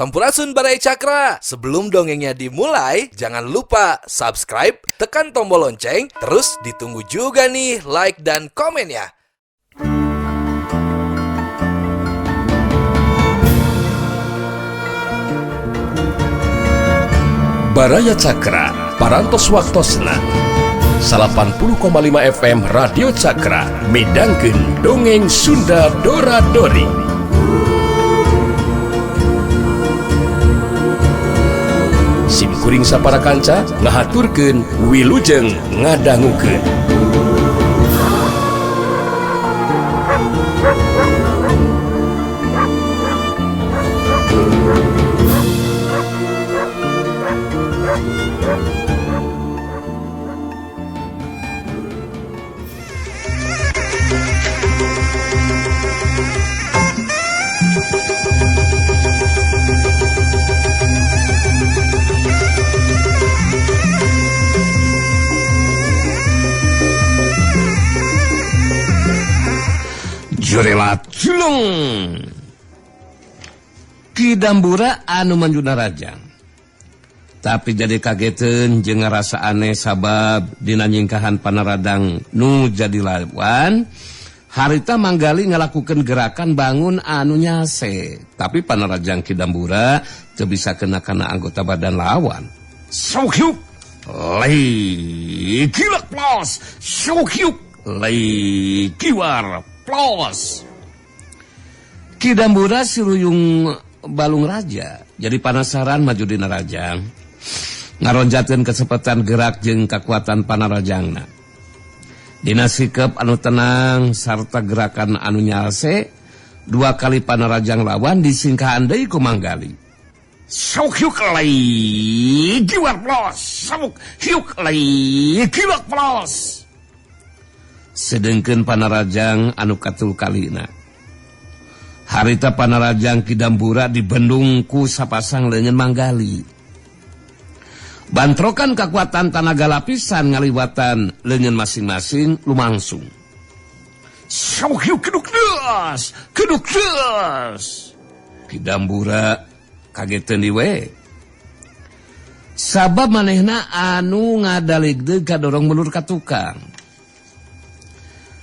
Sampurasun Barai Cakra. Sebelum dongengnya dimulai, jangan lupa subscribe, tekan tombol lonceng, terus ditunggu juga nih like dan komennya. Baraya Cakra, parantos waktosna 80,5 FM Radio Cakra, midangkeun dongeng Sunda Dora-Dori. Simkuring sapara kanca ngahaturkeun wilujeng ngadangukeun. Jurelat culung Ki Dambura anu manjuna rajang, tapi jadi kageteun jeung ngarasa aneh sabab dina nyingkahan panaradang nu jadi lawan harita manggali ngalakukeun gerakan bangun anu nyase, tapi panarajang Ki Dambura teu bisa kana anggota badan lawan. Sokyuk lei kilak plos, sokyuk lei kiwar plos. Ki Dambura siluyung balung raja jadi penasaran maju dina rajang, ngaronjatkeun kesempatan gerak jeung kakuatan panarajangna. Dina sikep anu tenang sarta gerakan anu nyalse, dua kali panarajang lawan disingkahan deui ku manggali. Sokyuk lei kiwar plos, sokyuk lei kilak plos. Sedengkeun panarajang anu katul kalina, harita panarajang Ki Dambura dibendung ku sapasang leungeun manggali. Bantrokan kakuatan tanaga lapisan ngaliwatan leungeun masing-masing lumangsung. Sokyuk keduk deus, keduk deus. Ki Dambura kageteun di we. Sabab manehna anu ngadaligdeug kadorong mulur ka tukang.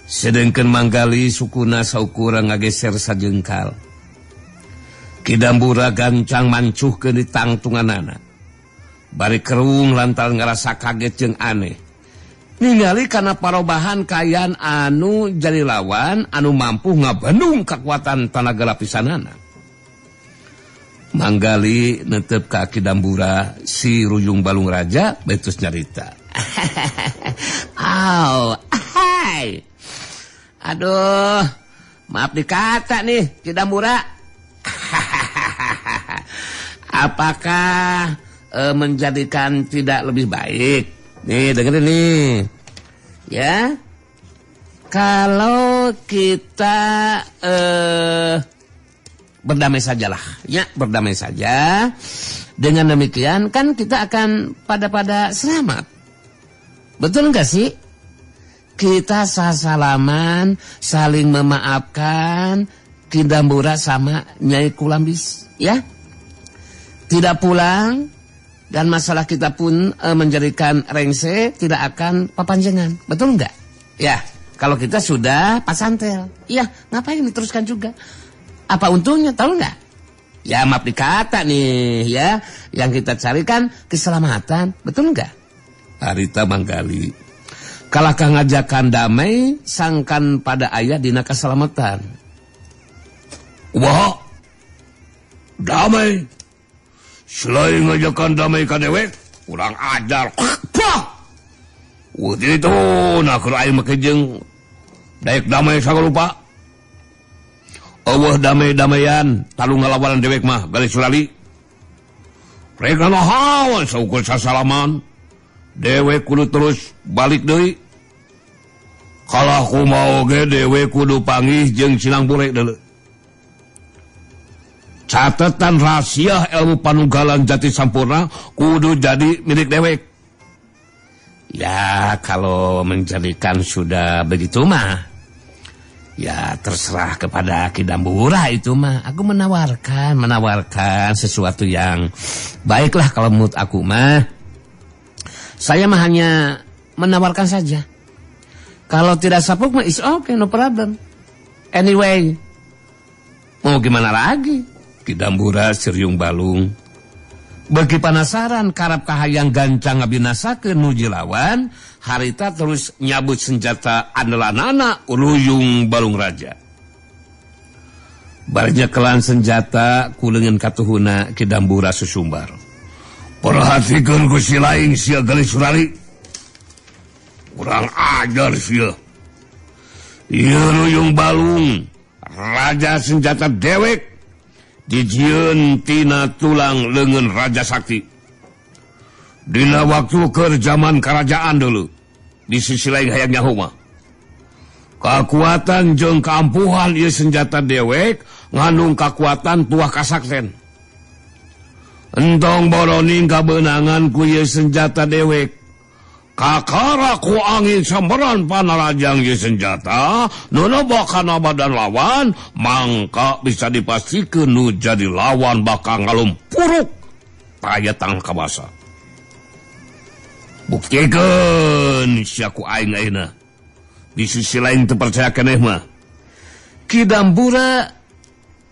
Sedengkeun manggali sukuna saukurang ngageser sajengkal. Ki Dambura gancang mancuhkeun di tangtunganana. Bari kerung lantaran ngarasa kaget jeung aneh. Ningali kana parobahan kayan anu jadi lawan anu mampu ngabendung kakuatan tanaga lapisanana. Manggali netep ka Ki Dambura si ruyung balung raja betus nyarita. Au, hai. Aduh, maaf dikata nih Ki Dambura. Apakah menjadikan tidak lebih baik? Nih dengerin nih, ya. Kalau kita berdamai sajalah, ya berdamai saja. Dengan demikian kan kita akan pada selamat. Betul nggak sih? Kita salaman, saling memaafkan, Ki Dambura sama Nyai Kulambis, ya. Tidak pulang, dan masalah kita pun menjadikan rengse tidak akan papanjengan. Betul nggak? Ya, kalau kita sudah pasantel, ya ngapain diteruskan juga? Apa untungnya, tahu nggak? Ya maaf dikata nih, ya. Yang kita carikan keselamatan, betul nggak? Harita manggali. Kalahkah ngajakan damai, sangkan pada ayah dina keselamatan. Wah, damai. Selain ngajakan damai ka dewek, kurang ajar. Pah! Waktu itu nak air makejeng, daek damai sagalupa. Allah damai-damaian, talu ngalawanan dewek mah, galis sulali. Mereka nahawan saukur sasalaman. Dewe kudu terus balik deui. Kalau aku mau ge dewe kudu panggih jeung Cinang Burek deuleu. Catatan rahasia ilmu panunggalan jati sampurna kudu jadi milik dewek. Ya kalau menjadikan sudah begitu mah Ya terserah kepada Ki Dambura itu mah. Aku menawarkan sesuatu yang baiklah kalau menurut aku mah. Saya mah hanya menawarkan saja. Kalau tidak sapuk mah is okay, no problem. Anyway, mau gimana lagi? Ki Dambura Siriung Balung bagi penasaran karap kahayang gancang abinasakeun nuju lawan, harita terus nyabut senjata andalanana Ruyung Balung Raja. Barinya kelan senjata kuleungeun katuhuna Ki Dambura susumbar. Perhatikeun ku si laing sia Galis Surali. Kurang ajar sia. Ieu Ruyung Balung raja senjata dewek dijieun tina tulang leungeun Raja Sakti. Dina waktu keur zaman kerajaan dulu. Di sisi lain hayang nyaho mah. Kakuatan jeung kaampuhan ieu senjata dewek ngandung kakuatan tuah kasakten. Entong boroning kabeunangan ku ieu senjata dewek. Kakara ku angin samberan panarajang ieu senjata nu nebakana badan lawan mangka bisa dipastikeun nu jadi lawan bakal ngalumpuruk taya tangan kabasa. Buktikeun sia ku aing ayeuna. Di sisi lain teu percaya keneh mah. Ki Dambura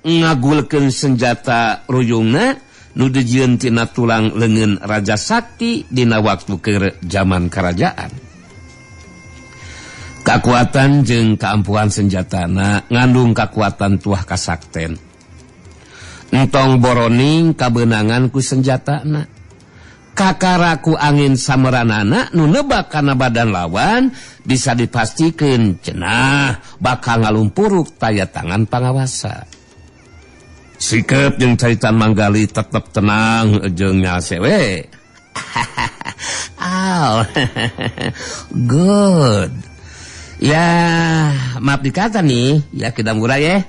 ngagulkeun senjata ruyungna nu dijieun tina tulang leungeun Raja Sakti dina waktu keur zaman kerajaan. Kakuatan jeung kaampuhan senjatana ngandung kakuatan tuah kasakten. Entong boroning kabeunangan ku senjatana. Kakaraku angin sameranana nu nebak kana badan lawan bisa dipastikeun cenah bakal ngalumpuruk taya tangan pangawasa. Sikap jeung caritan manggali tetep tenang jeung nyasewe. Good. Ya, maaf dikata nih, ya Ki Dambura ya.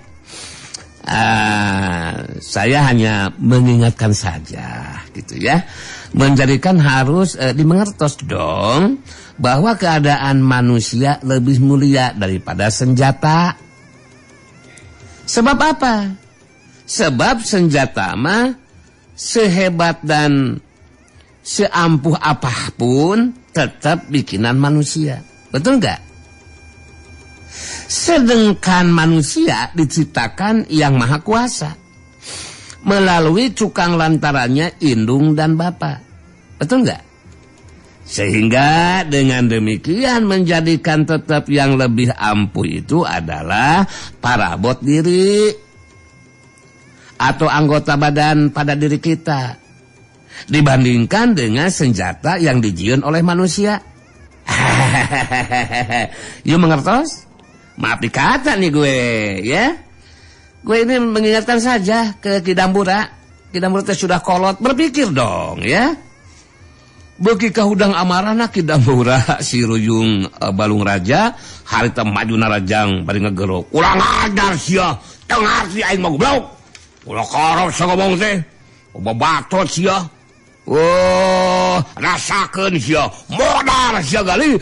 Saya hanya mengingatkan saja gitu ya. Menjadikan harus dimengertos dong bahwa keadaan manusia lebih mulia daripada senjata. Sebab apa? Sebab senjata mah sehebat dan seampuh apapun tetap bikinan manusia. Betul nggak? Sedangkan manusia diciptakan yang maha kuasa melalui cukang lantarannya indung dan bapa. Betul nggak? Sehingga dengan demikian menjadikan tetap yang lebih ampuh itu adalah parabot diri atau anggota badan pada diri kita dibandingkan dengan senjata yang dijieun oleh manusia. You mengertos? Maaf dikata nih gue ya. Gue ini mengingatkan saja ke Ki Dambura. Ki Dambura sudah kolot, berpikir dong ya. Bagi kahudang amarana Ki Dambura si Ruyung Balung Raja harita maju narajang bari ngegerok. Kurang ajar sia, teu ngarti aing mah goblok. Ulah karep sa ngomong teh. Babatot sia. Oh, rasakeun sia. Modal sia gali.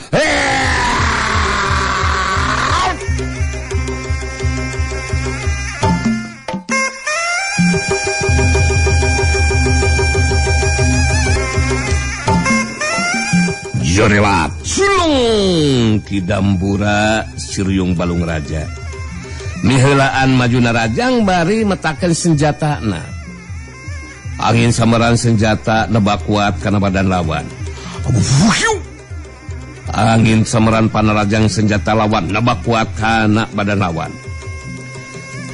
Jorewat sulung Ki Dambura Siriung Balung Raja. Miheulaan majuna rajang bari metakeun senjatana. Angin sameran senjata nebak kuat kana badan lawan. Angin sameran panarajang senjata lawan nebak kuat kana badan lawan.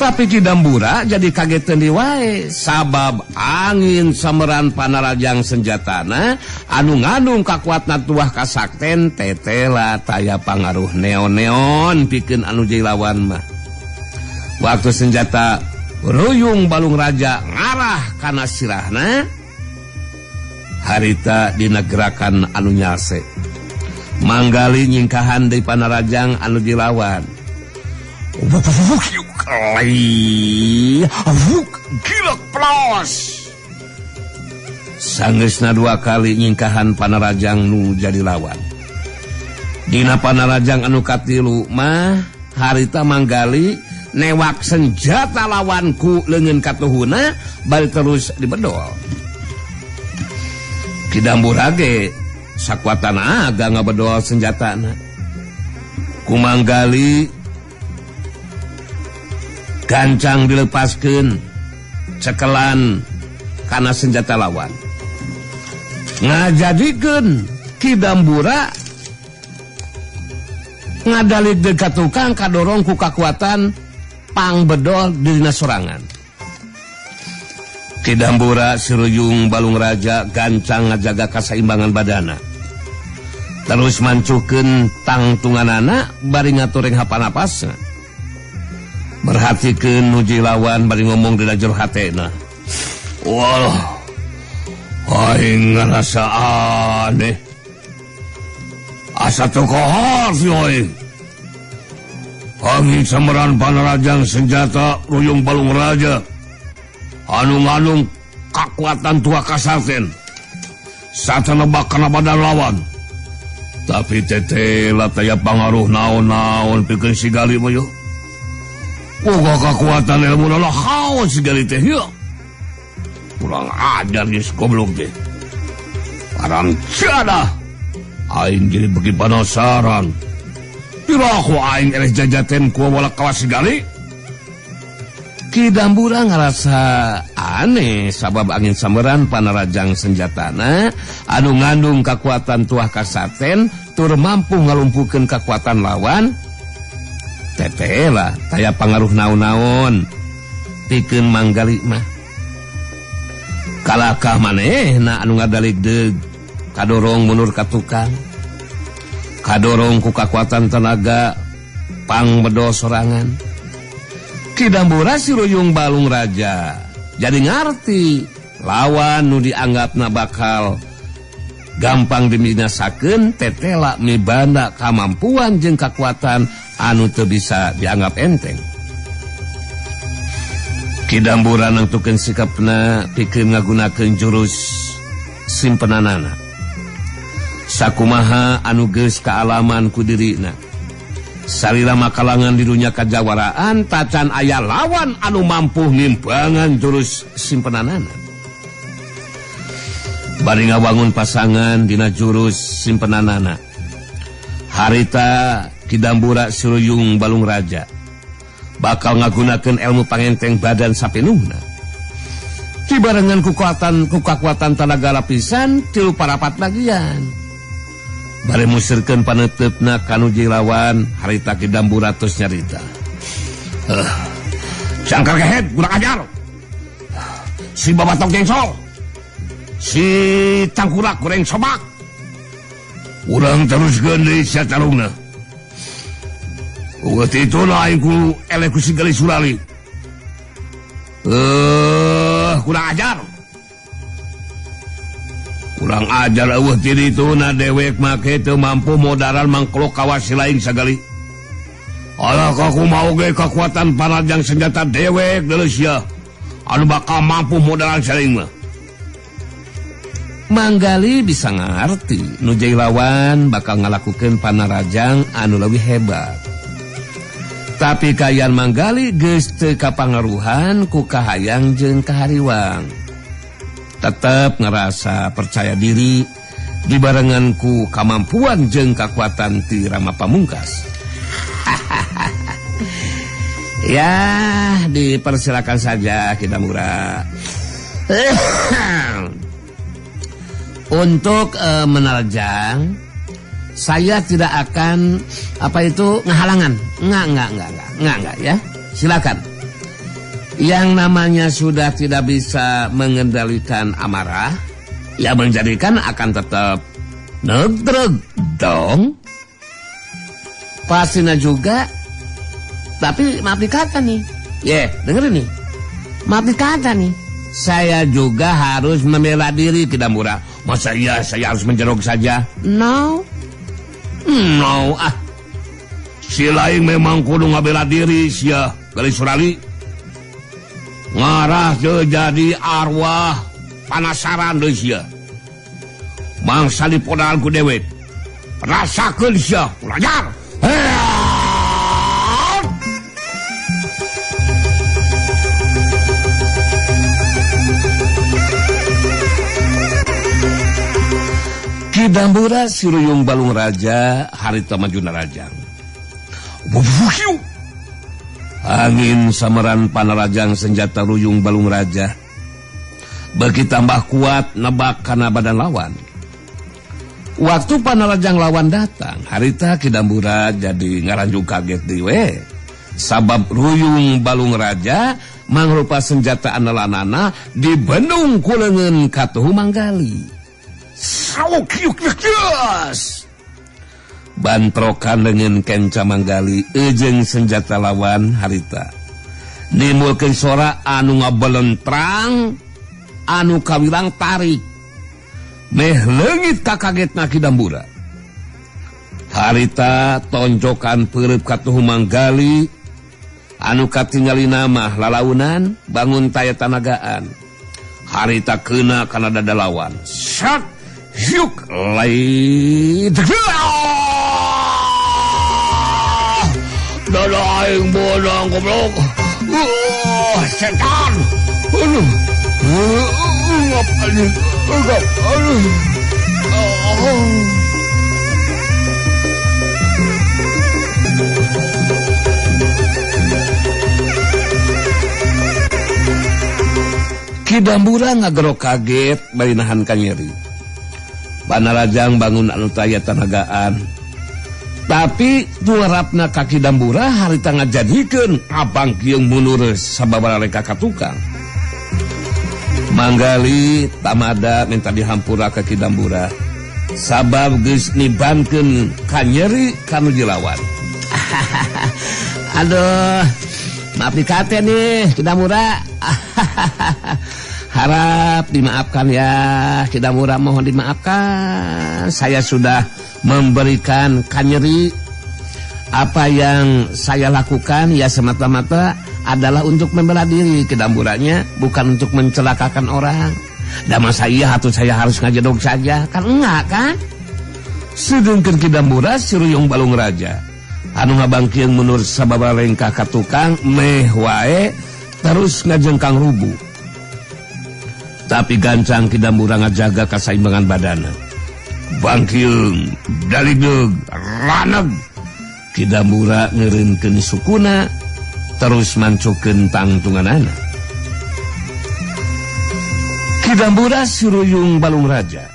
Tapi Ki Dambura jadi kaget deui wae sabab angin sameran panarajang senjatana anu ngandung kakuatan tuah kasakten tetela taya pangaruh neon-neon pikeun anu jadi lawan mah. Waktu senjata Ruyung Balung Raja ngarah kana sirahna harita dina gerakan anu nyase manggali nyingkahan deui panarajang anu dilawan. Gila plos. Sanggeusna 2 kali nyingkahan panarajang nu jadi lawan. Dina panarajang anu katilu mah harita manggali newak senjata lawanku leungeun katuhuna bari terus dibedol. Ki Dambura ge sakuatan aga ngabedol senjatana. Ku manggali gancang dilepaskeun cekelan kana senjata lawan. Ngajadikeun Ki Dambura ngadalik dekat tukang kadorong ku kakuatan pangbedol dina sorangan. Ki Dambura Siruyung Balung Raja gancang ngajaga kasaimbangan badana. Terus mancukeun tangtunganana bari ngatureng hapanapasna. Berhatikeun nuji lawan bari ngomong dina jero hatena. Wah, aing ngarasa aneh. Asa teu kohar si aing. Angin sameran panarajang senjata Ruyung Balung Raja anu ngandung kakuatan tua kasaten sata nebak kana badan lawan. Tapi tetela taya pangaruh naon-naon pikeun si gali mah yo. Boga kakuatan ilmu lah haus si gali teh yo. Kurang ajar geus goblok teh. Parang ciada. Aing jadi bagi penasaran. Piraku aing eleh jajaten ku walak kawas si gali. Ki Dambura ngarasa aneh sabab angin sameran panarajang senjatana anu ngandung kakuatan tuah kasaten tur mampu ngalumpukeun kakuatan lawan. Tetela taya pangaruh naon-naon pikeun manggali mah. Kalakah manehna anu ngadalik deug kadorong mundur ka tukang. Kadorong ku kakuatan tenaga pangbedol sorangan. Ki Dambura Siruyung Balung Raja jadi ngarti lawan nu dianggapna bakal gampang dibinasakeun tetela mibanda kamampuan jeung kakuatan anu teu bisa dianggap enteng. Ki Dambura nangtukeun sikapna pikeun ngagunakeun jurus simpenanana. Sakumaha anu geus kaalaman ku dirina. Salila makalangan di dunia kajawaraan tacan aya lawan anu mampu ngimbangan jurus simpenanana. Bari ngawangun pasangan dina jurus simpenanana. Harita Ki Dambura Siruyung Balung Raja bakal ngagunakeun ilmu pangenteng badan sapinuhna. Kibarengan kukakuatan tenaga lapisan 3 parapat bagian. Bari musirkeun paneutupna kanuji lawan harita Ki Dambura tos nyarita. Sangkar gehet kurang ajar. Si babatok gengsol. Si tangkurak goreng sobak. Urang teruskeun deui sia tarungna. Ugat itu aing ku eleh ku si gali Surali. Kurang ajar. Kurang ajar eueuh ti dituna dewek make teu mampu modaran mangklok kawas si lain sagali. Alah kaku mau ge kakuatan panarajang senjata dewek deuleu sia anu bakal mampu modaran saling mah. Manggali bisa ngarti nu jai lawan bakal ngalakukeun panarajang anu leuwih hebat. Tapi kayan Manggali geus teu kapangaruhan ku kahayang jeung kahariwang. Tetap ngerasa percaya diri dibarengan ku kamampuan jeung kakuatan ti Rama Pamungkas. Ya, dipersilakan saja Ki Dambura. Untuk menerjang, saya tidak akan ngehalangan. Enggak ya. Silakan. Yang namanya sudah tidak bisa mengendalikan amarah, ya menjadikan akan tetap nedreg dong. Pastinya juga, tapi maaf dikata nih, dengerin nih, maaf dikata nih, saya juga harus membela diri Ki Dambura. Masa iya saya harus menjerok saja? No, si lain memang kudu ngabela diri sia gali Surali. Ngarah jadi arwah panasaran deui sia. Mangsa dipodal ku dewek. Rasakeun sia, ulajar. Kidambura Siruyung Balung Raja harita majuna rajang. Angin samaran panarajang senjata ruyung Balung Raja bagi tambah kuat nebak kana badan lawan. Waktu panarajang lawan datang, harita Kidambura jadi ngaranjung kaget dewe. Sabab ruyung Balung Raja mangrupa senjata andalanana dibendung kulengan katuhu manggali. Sauk yuk yes. Bantrokan dengan kenca manggali ejeng senjata lawan harita nimulkeun sora anu ngabelentrang anu kawilang tarik meh leungit kakagetna Kidambura. Harita tonjokan peureup katuhu manggali anu katingali mah lalaunan bangun taya tanagaan. Harita keuna kana dada lawan sat yuk lai dada aing bodang goblok. Setan. Aduh. Ngapain? Aduh. Kidambura ngagero kaget bari nahan ka nyeri. Panarajang bangun anu taya tanagaan. Tapi duarapna ka Kidambura harita ngajadikeun abang kieu munur sababaraha reka ka tukang. Manggali tamada minta dihampura ka Kidambura sabab geus nibankeun ka nyeri kanu dilawan. Aduh, maaf dikate nih Kidambura. Harap dimaafkan ya Kidambura, mohon dimaafkan. Saya sudah memberikan kanyeri. Apa yang saya lakukan ya semata-mata adalah untuk membela diri Kidamburanya, bukan untuk mencelakakan orang. Dama saya atau saya harus ngajedog saja kan enggak kan? Sedengkeun Kidambura Siruyung Balung Raja anu ngabangkieun munur sababaraha lengkah ka tukang meh wae terus ngajengkang rubuh. Tapi gancang Kidambura ngajaga kasaimbangan badana. Bangkieun daligdeug raneg Kidambura ngeureunkeun sukuna terus mancukeun tangtunganana. Kidambura Siruyung Balung Raja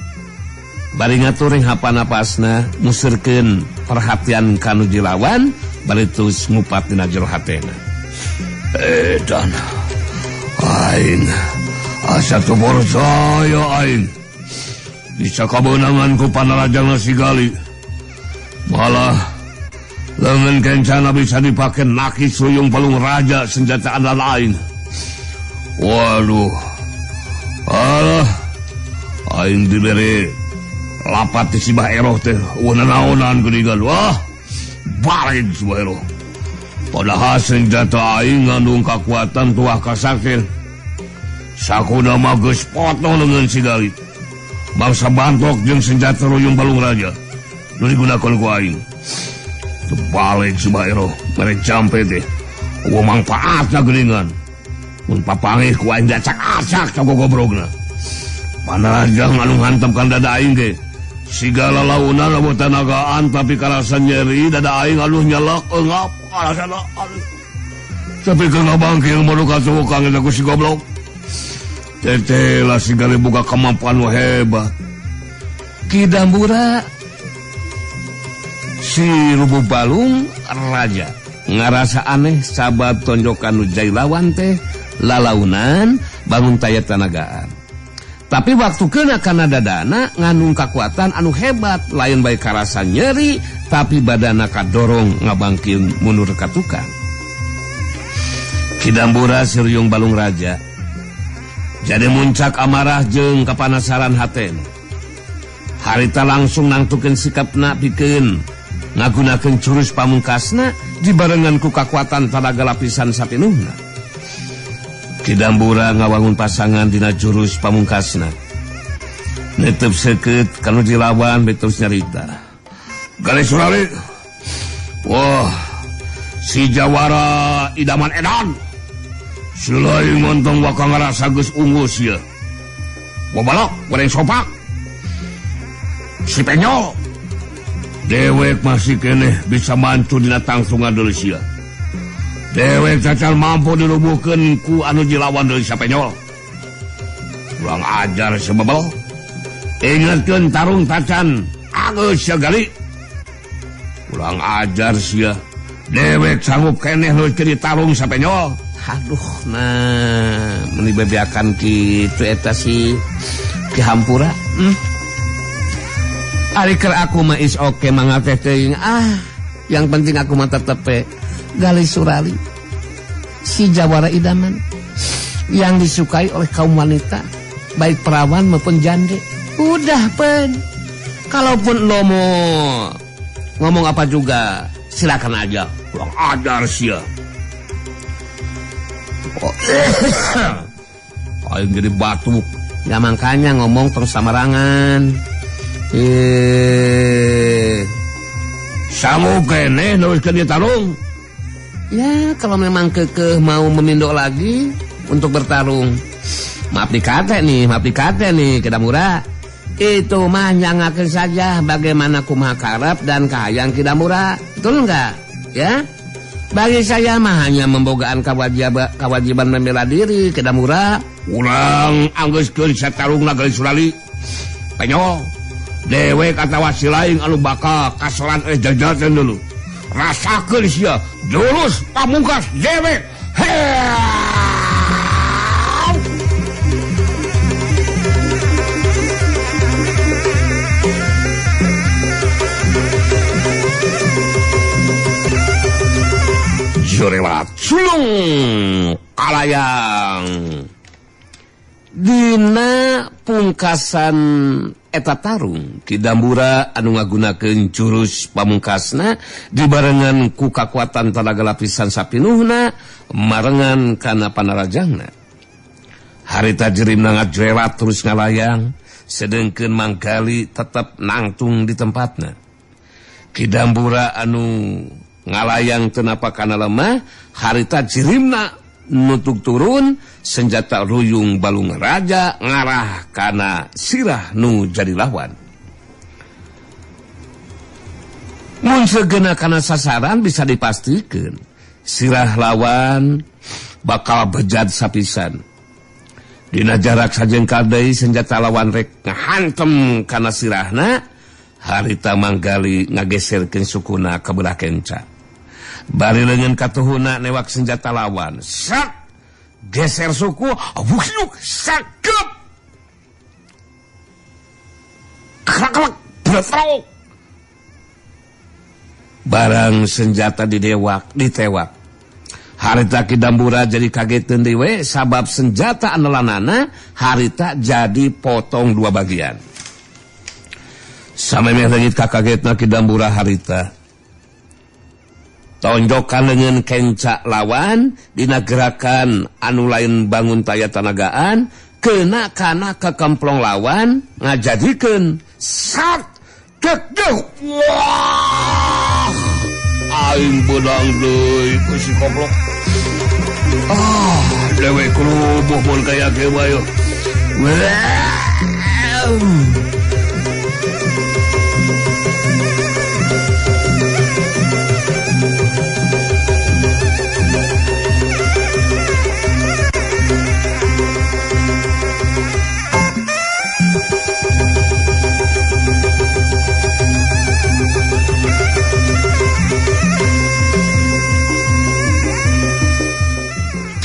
bari ngatur hapanapasna musurkeun perhatian kanu dilawan bari terus ngupat dina jero hatena. Dan aing asa teu percaya aing bisa kabeunangan ku panarajang Sigali. Malah leungeun kencana bisa dipake naki Siruyung Balung Raja senjata andalan. Waduh. Alah aing dibere lapat ti si Baeroh teh naonan geuningan. Wah, balik si Baeroh. Padahal senjata aing ngandung kakuatan tuah kasakti. Sakuna mah geus potong leungeun Sigali. Bangsa bantok jeung senjata Ruyung Balung Raja nu digunakeun ku aing. Balik si Baeroh mere jampe teh eueuh mangpaatna geuningan. Mun papangih ku aing dacak-acak ka gogobrogna. Panarajang anu ngantepkan dada aing ge sigala launan lamun tanagaan tapi karasa nyeri dada aing anu nyelek eungap karasana. Tapi keur ngabangkieun manu kacukang eta ku si goblok. Tetela Sigali boga kemampuan nu hebat. Kidambura si Rubuh Balung Raja ngarasa aneh sabab tonjokan nu jai lawan teh lalaunan bangun taya tanagaan. Tapi waktu kena kana dadana ngandung kekuatan anu hebat lain bae karasa nyeri tapi badana kadorong ngabangkieun mundur ka tukang. Kidambura Siruyung Balung Raja jadi muncak amarah jeung kapanasaran hatena. Harita langsung nangtukeun sikapna pikeun ngagunakeun jurus pamungkasna dibarengan ku kakuatan tanaga lapisan sapinuhna. Kidambura ngawangun pasangan dina jurus pamungkasna. Netep seukeut kanu dilawan betus nyarita. Gali Surali. Wah, si Jawara idaman edan. Selain montong wakang ngarasa geus unggul sia. Wabalok, goreng sopak. Si Penyol dewek masih keneh bisa mantu dina tangsungan deui sia. Dewek cacal mampu dilubuhkeun ku anu jilawan deui si Penyol. Kurang ajar si Bebel. Ingatkeun tarung tacan ageus sia gali. Kurang ajar sia. Dewek sanggup keneh nukeun tarung si Penyol. Aduh, nah menibebeakan kitu eta si Ki Hampura. Ari keur aku mah is oke mangateh teuing. Yang penting aku mah tetep gali surali. Si jawara idaman yang disukai oleh kaum wanita, baik perawan maupun jande. Udah pen. Kalaupun lo mau ngomong apa juga, silakan aja. Kurang ajar sia. Aing jadi batuk. Ya makanya ngomong terus samarangan. Sanggup keneh nuliskeun di tarung. Ya kalau memang kekeh mau memindok lagi untuk bertarung. Maaf dikate nih Kidamura. Itu mah nyangakeun saja bagaimana kumaha karep dan kahayang Kidamura. Betul enggak? Ya. Bagi saya mah hanya membogaan kewajiban membela diri Kidamura. Urang anggeuskeun satarungna gali surali. Penyol. Dewek atawa si lain anu bakal kasoran jajaten dulu. Rasakeun sia jurus pamungkas dewek. Jorewat sulung kalayang. Dina pungkasan eta tarung Kidambura anu ngagunakeun jurus pamungkasna dibarengan ku kakuatan tenaga lapisan sapinuhna marengan kana panarajangna. Harita jerimna ngajrewat terus ngalayang sedengkeun manggali tetep nangtung di tempatna. Kidambura anu ngalayang teu napa kana lemah, harita jirimna nutuk turun senjata ruyung balung raja ngarah kana sirah nu jadi lawan. Mun segenna kana sasaran bisa dipastikan sirah lawan bakal bejat sapisan. Dina jarak sajengkal deui senjata lawan rek ngahantem kana sirahna, harita manggali ngageserkeun sukuna ka belah kenca. Bari leungeun katuhuna newak senjata lawan. Sak geser suku, wuhyuk sakep. Krak bertrok. Barang senjata ditewak. Harita Kidambura jadi kageteun deui sabab senjata andalanana harita jadi potong dua bagian. Samemeh leungit kakagetna Kidambura harita. Tonjokan dengan kenca lawan dina gerakan anu lain bangun taya tanagaan kena kana kekemplong lawan ngajadikeun sat kedeuh. Wah, aing beudang deui ku si goblok. Dewe kurubuh mun kaya kieu bae.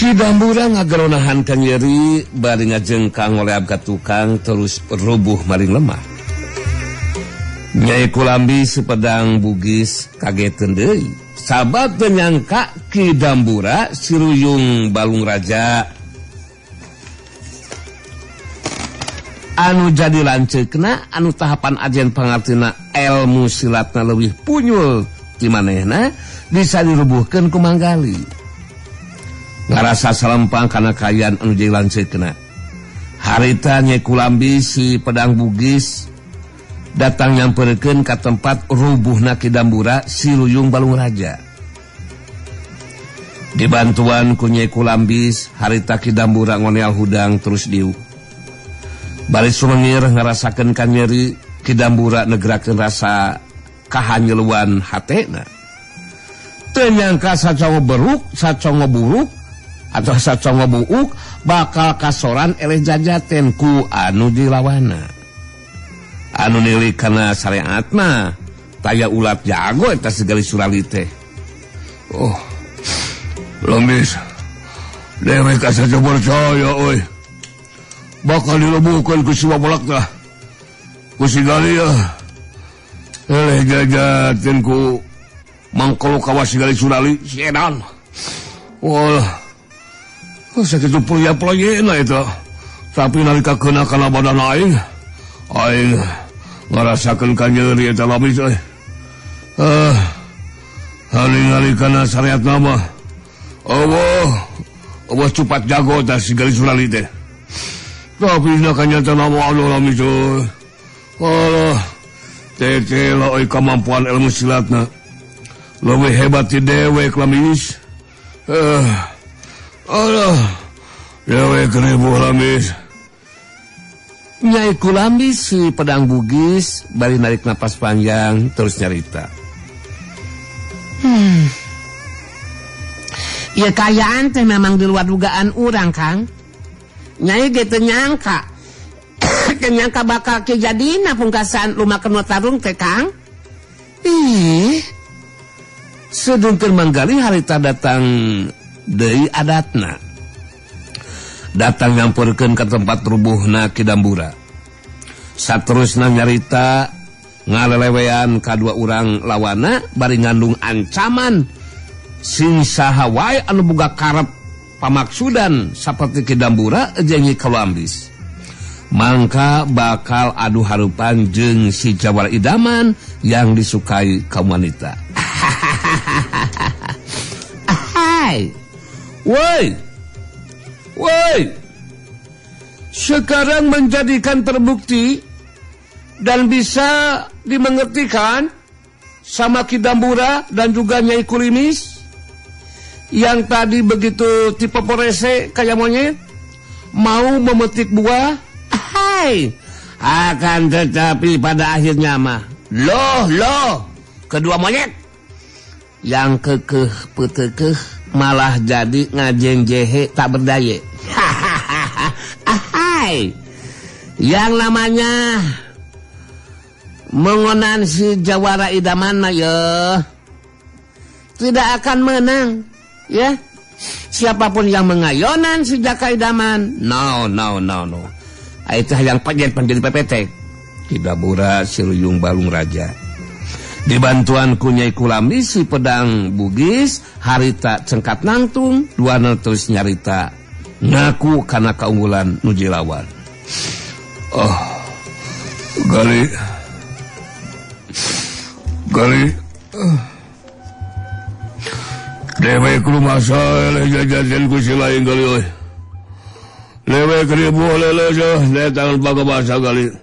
Kidambura ngageronahan ka nyeri bari ngajengkang oleh abga tukang terus rubuh maring lemah. Nyai Kulambi sepedang bugis kageteun deui sabab teu nyangka Kidambura siruyung balung raja anu jadi lanceukna anu tahapan ajen pangartina elmu silatna leuwih punyul ti manehna bisa dirubuhkeun ku manggali. Ngarasa salempang kana kayan anu jadi lanceukna. Harita Nyai Kulambi si pedang bugis datang nyampeurkeun ka tempat rubuhna Kidambura siruyung balung raja. Dibantuan ku Nyai Kulambi harita Kidambura ngoneal hudang terus diu. Bari sumengir ngarasakeun ka nyeri Kidambura negerakeun rasa kahanyeluan hatena. Teu nyangka sacongo beruk, sacongo buruk, atau sacongo buuk bakal kasoran eleh jajaten ku anu dilawana. Anu nilik kana syariatna taya ulat jago eta segali surali teh. Oh, Lamis, dewek saja percaya, oi. Bakal dilebuhkan ku si babolak tah. Ku si gali ya. Eleh jajatin ku mangkolo kawas si gali surali, si edan. Wah, sakitu pelya-pelyena itu. Tapi nalika kena kana badan aing ngarasakeun kanyeuri eta Lamis, oi. Hari-hari kana syariat nama Allah cepat jago tas segala surali teh. Tapi nak nyata nama Allah Lamis, Allah tete lah kemampuan ilmu silatna lebih hebat ti dewek Lamis. Allah dewek ribu Lamis. Nyai ku Lamis si pedang bugis bari narik napas panjang terus nyarita. Ya kayaan teh memang di luar dugaan urang, Kang. Nyai gitu nyangka. Kenyangka bakal kejadian pungkasan lumakeun tarung teh, Kang. Sedungkeun manggali harita datang deui adatna. Datang nyampurkeun ke tempat rubuhna Kidambura. Saterusna nyarita ngalelewean kadua urang lawana bari ngandung ancaman sing saha wae anu boga karep pamaksudan saperti Kidambura jeung Nyai Lamis mangka bakal adu harupan jeung si Jawara idaman yang disukai kaum wanita. Hai, woi, sekarang menjadikan terbukti dan bisa dimengertikan sama Kidambura dan juga Nyai Lamis yang tadi begitu tipe porese kayak monyet mau memetik buah. Hai, akan tetapi pada akhirnya mah loh kedua monyet yang kekeh petekeh malah jadi ngajeng jehe tak berdaya. Hai, yang namanya mengonan si Jawara idaman ya tidak akan menang ya. Siapapun yang mengayonan si Jaka idaman no. Itu yang panjang jadi PPT Kidambura Siluyung Balung Raja dibantuan ku Nyai Lamis si pedang bugis harita cengkat nangtung dua terus nyarita ngaku karena keunggulan nuji lawan. Oh gali dewek rumah saya jajan ku si lain gali oi. Dewek ribu lele datang baga bahasa gali.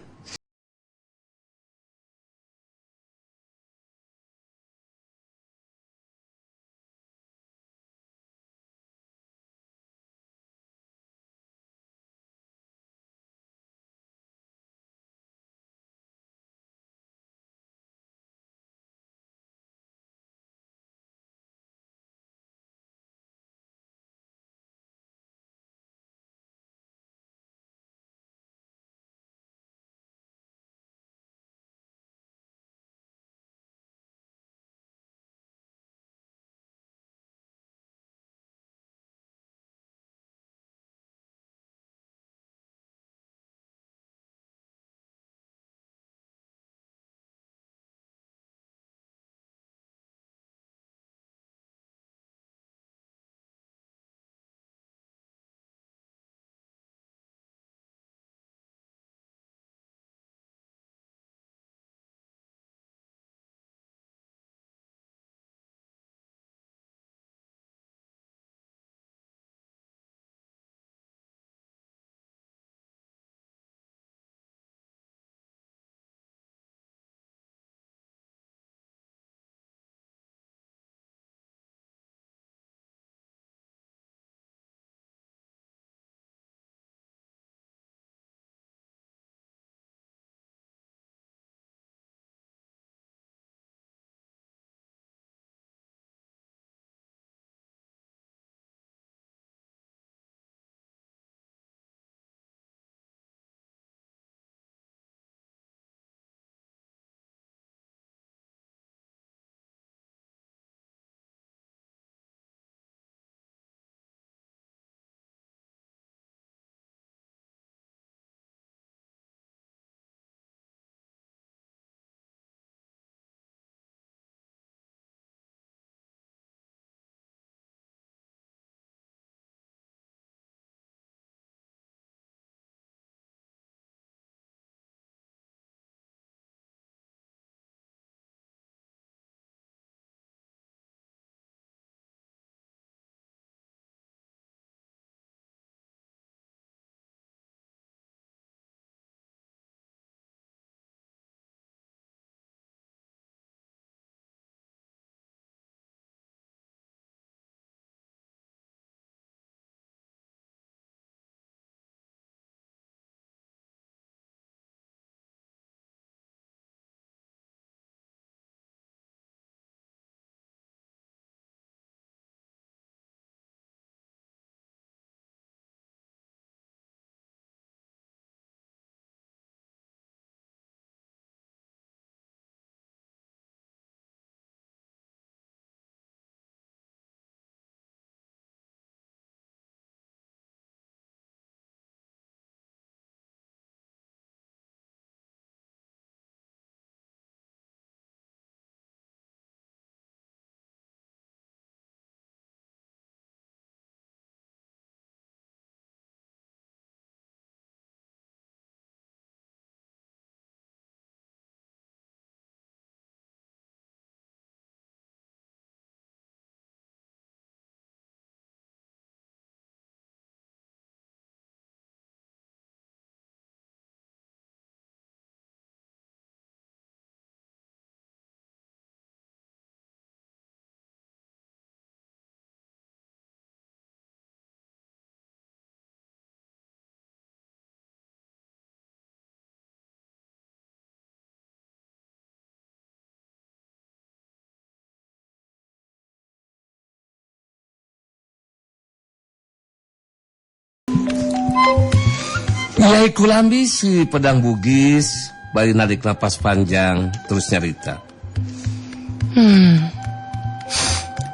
Nyai Kulambi si pedang bugis bari narik napas panjang terus nyarita.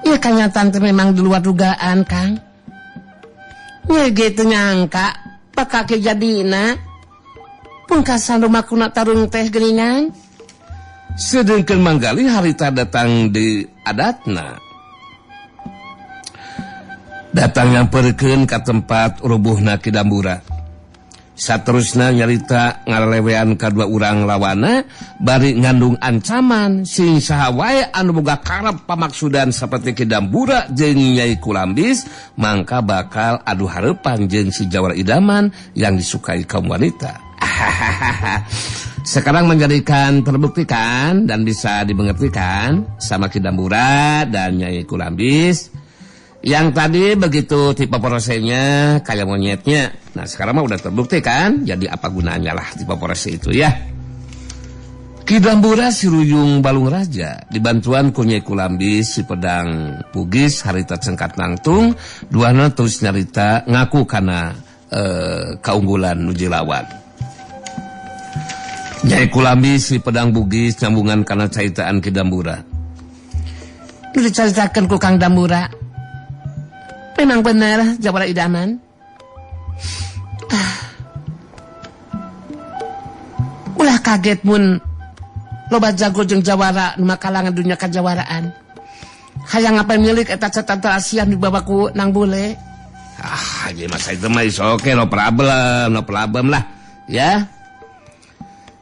Ya kenyataan memang di luar dugaan, Kang. Nyai gitu nyangka bakal kejadina pungkasan rumah kuna tarung teh geningan. Sedengkeun manggali harita datang di adatna. Datang nyamperkeun ka tempat rubuhna Kidambura. Saterusna nyarita ngarelewean kadua urang lawana bari ngandung ancaman sing saha wae anu boga karep pamaksudan saperti Kidambura jeung Nyai Kulambis mangka bakal adu hareupan jeung si Jawara Idaman yang disukai kaum wanita. Sekarang menjadikan terbuktikan dan bisa dimengertikan sama Kidambura dan Nyai Kulambis. Yang tadi begitu tipe porosenya kayak monyetnya. Nah sekarang mah udah terbukti kan. Jadi apa gunanya lah tipe porose itu ya. Kidambura si Ruyung Balung Raja dibantuan ku Nyai Kulambis si pedang bugis harita cengkat nangtung. Duana terus nyarita ngaku karena keunggulan nuju lawan. Nyai Kulambis si pedang bugis nyambungan karena caitaan Kidambura. Lu diceritakan ku Kang Dambura. Memang benar Jawara Idaman. Ulah kaget mun loba jago jeung Jawara nu kalangan dunia kajawaraan. Hayang apa milik eta cetan terasian dibawaku Nang Bule. Jadi masa itu mah oke, no problem lah ya.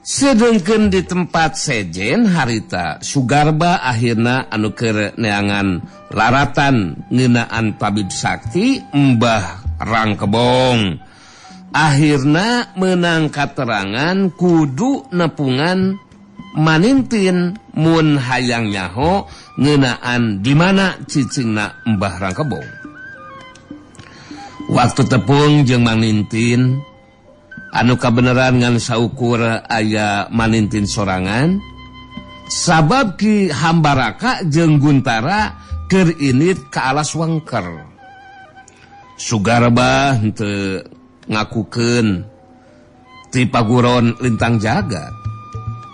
Sedengkeun di tempat sejen harita Sugarba akhirna anu keur neangan laratan ngeunaan tabib sakti Mbah Rangkebong. Akhirna menang katerangan kudu nepungan manintin mun hayang nyaho ngeunaan di mana cicingna Mbah Rangkebong. Waktu tepung jeung manintin anu kabeneran ngan saukur aya manintin sorangan sabab ki Hambaraka jeung Guntara keur init ka alas wengker. Sugarba henteu ngakukeun ti paguron lintang jagat.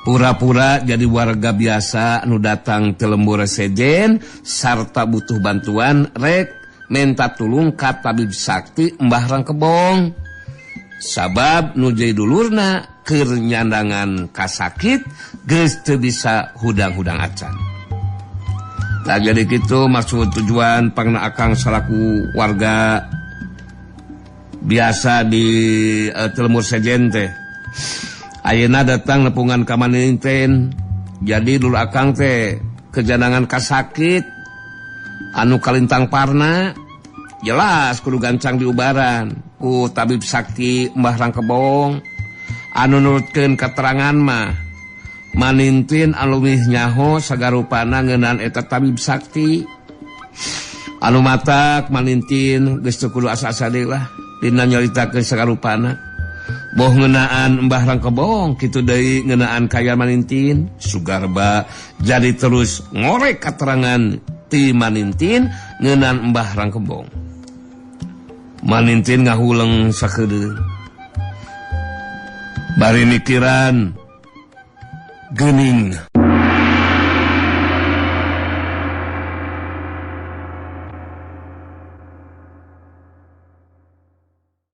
Pura-pura jadi warga biasa anu datang teu lembur sejen sarta butuh bantuan rek menta tulung ka tabib sakti Mbah Rangkebong. Sabab nujai dulurna keur nyandangan kasakit geus teu bisa hudang-hudang acan. Nah jadi kitu maksud tujuan pangna akang salaku warga biasa di Telemur Sejen teh. Ayeuna datang nepungan ka maninten. Jadi dulu akang teh kejandangan kasakit anu kalintang parna jelas kudu gancang diubaran ku tabib sakti Mbah Rangkebong. Anu nurutkeun keterangan mah manintin anu wih nyaho sagarupana ngeunaan eta tabib sakti. Anu matak manintin geus teu kudu asa-asa deui lah dina nyaritakeun sagarupana. Boh ngeunaan Mbah Rangkebong kitu deui ngeunaan kaya manintin. Sugarba jadi terus ngorek keterangan ti manintin ngeunaan Mbah Rangkebong. Manintin ngahuleng sakeudeung. Bari mikiran geuning.